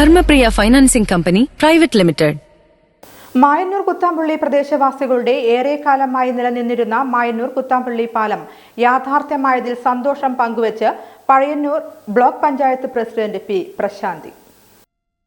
Dharmapriya financing company private limited. Mayannur Kuthampally പ്രദേശവാസികളുടെ ഏറെക്കാലമായി നിലനിന്നിരുന്ന മായന്നൂർ കുത്താമ്പള്ളി പാലം യാഥാർത്ഥ്യമായതിൽ സന്തോഷം പങ്കുവച്ച് Pazhayannur block panchayat president P Prashanthi.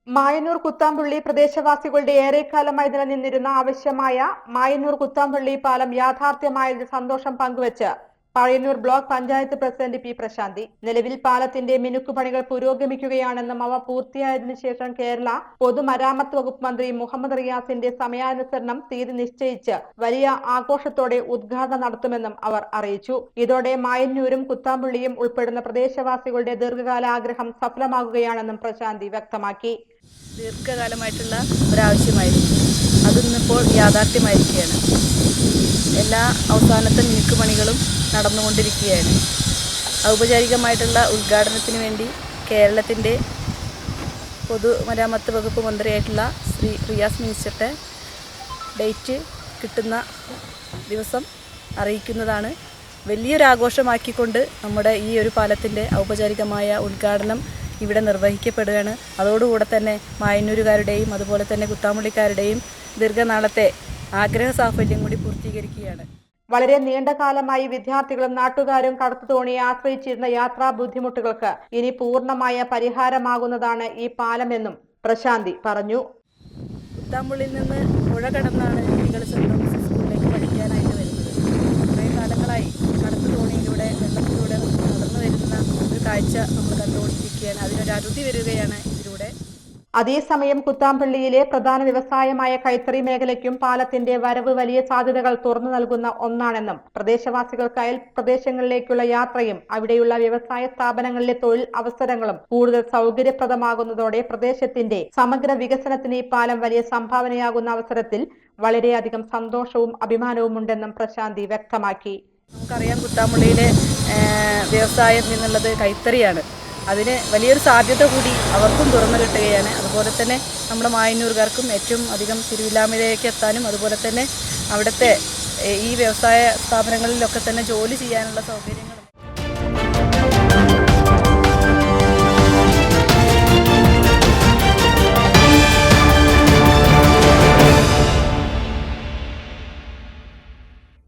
Mayannur Kuthampally പ്രദേശവാസികളുടെ ഏറെക്കാലമായി നിലനിന്നിരുന്ന ആവശ്യമായ മായന്നൂർ കുത്താമ്പള്ളി പാലം യാഥാർത്ഥ്യമായതിൽ സന്തോഷം പങ്കുവച്ച് Pazhayannur block panchayat president P Prashanthi. നിലവിൽ പാലത്തിന്റെ മിനുക്കുപണികൾ പുരോഗമിക്കുകയാണെന്നും അവ പൂർത്തിയായതിനു ശേഷം കേരള പൊതുമരാമത്ത് വകുപ്പ് മന്ത്രി മുഹമ്മദ് റിയാസിന്റെ സമയാനുസരണം തീയതി നിശ്ചയിച്ച് വലിയ ആഘോഷത്തോടെ ഉദ്ഘാടനം നടത്തുമെന്നും അവർ അറിയിച്ചു. ഇതോടെ മായന്നൂരും കുത്താമ്പള്ളിയും ഉൾപ്പെടുന്ന പ്രദേശവാസികളുടെ ദീർഘകാല ആഗ്രഹം സഫലമാകുകയാണെന്നും പ്രശാന്തി വ്യക്തമാക്കി. ദീർഘകാലമായിട്ടുള്ള ഒരാവശ്യമായിരുന്നു, അതിന്നിപ്പോൾ യാഥാർത്ഥ്യമായിരിക്കുകയാണ്. എല്ലാ അവസാനത്തെ മിനുക്കുപണികളും നടന്നുകൊണ്ടിരിക്കുകയാണ്. ഔപചാരികമായിട്ടുള്ള ഉദ്ഘാടനത്തിന് വേണ്ടി കേരളത്തിൻ്റെ പൊതുമരാമത്ത് വകുപ്പ് മന്ത്രിയായിട്ടുള്ള ശ്രീ റിയാസ് മിനിസ്റ്ററുടെ ഡേറ്റ് കിട്ടുന്ന ദിവസം അറിയിക്കുന്നതാണ്. വലിയൊരാഘോഷമാക്കിക്കൊണ്ട് നമ്മുടെ ഈ ഒരു പാലത്തിൻ്റെ ഔപചാരികമായ ഉദ്ഘാടനം ഇവിടെ നിർവഹിക്കപ്പെടുകയാണ്. അതോടുകൂടെ തന്നെ മായന്നൂരുകാരുടെയും അതുപോലെ തന്നെ കുത്താമ്പള്ളിക്കാരുടെയും ദീർഘനാളത്തെ ആഗ്രഹ സാഫല്യം കൂടി പൂർത്തീകരിക്കുകയാണ്. വളരെ നീണ്ട കാലമായി വിദ്യാർത്ഥികളും നാട്ടുകാരും കടത്തുതോണിയെ ആശ്രയിച്ചിരുന്ന യാത്രാ ബുദ്ധിമുട്ടുകൾക്ക് ഇനി പൂർണ്ണമായ പരിഹാരമാകുന്നതാണ് ഈ പാലമെന്നും പ്രശാന്തി പറഞ്ഞു. കുത്താമ്പള്ളിയിൽ നിന്ന് പുഴ കടന്നാണ് കുട്ടികൾ സ്വന്തം സ്കൂളിലേക്ക് പഠിക്കാനായിട്ട് വരുന്നത്. കുറേ കാലങ്ങളായി കടത്തുതോണിയിലൂടെ വെള്ളത്തിലൂടെ നടന്നു വരുന്ന ഒരു കാഴ്ച നമ്മൾ കണ്ടുകൊണ്ടിരിക്കുകയാണ്. അതിനൊരു അറുതി വരികയാണ് ഇതിലൂടെ. അതേസമയം കുത്താമ്പള്ളിയിലെ പ്രധാന വ്യവസായമായ കൈത്തറി മേഖലയ്ക്കും പാലത്തിന്റെ വരവ് വലിയ സാധ്യതകൾ തുറന്നു നൽകുന്ന ഒന്നാണെന്നും പ്രദേശവാസികൾക്ക് അയൽ പ്രദേശങ്ങളിലേക്കുള്ള യാത്രയും അവിടെയുള്ള വ്യവസായ സ്ഥാപനങ്ങളിലെ തൊഴിൽ അവസരങ്ങളും കൂടുതൽ സൗകര്യപ്രദമാകുന്നതോടെ പ്രദേശത്തിന്റെ സമഗ്ര വികസനത്തിന് ഈ പാലം വലിയ സംഭാവനയാകുന്ന അവസരത്തിൽ വളരെയധികം സന്തോഷവും അഭിമാനവും ഉണ്ടെന്നും പ്രശാന്തി വ്യക്തമാക്കി. നമുക്കറിയാം, കുത്താമ്പള്ളിയിലെ വ്യവസായം എന്നുള്ളത് കൈത്തറിയാണ്. അതിന് വലിയൊരു സാധ്യത കൂടി അവർക്കും തുറന്നു കിട്ടുകയാണ്. അതുപോലെ തന്നെ നമ്മുടെ മായന്നൂർക്കാർക്കും ഏറ്റവും അധികം തിരുവില്ലാമലയിലേക്ക് എത്താനും അതുപോലെ തന്നെ അവിടുത്തെ ഈ വ്യവസായ സ്ഥാപനങ്ങളിലൊക്കെ തന്നെ ജോലി ചെയ്യാനുള്ള സൗകര്യങ്ങൾ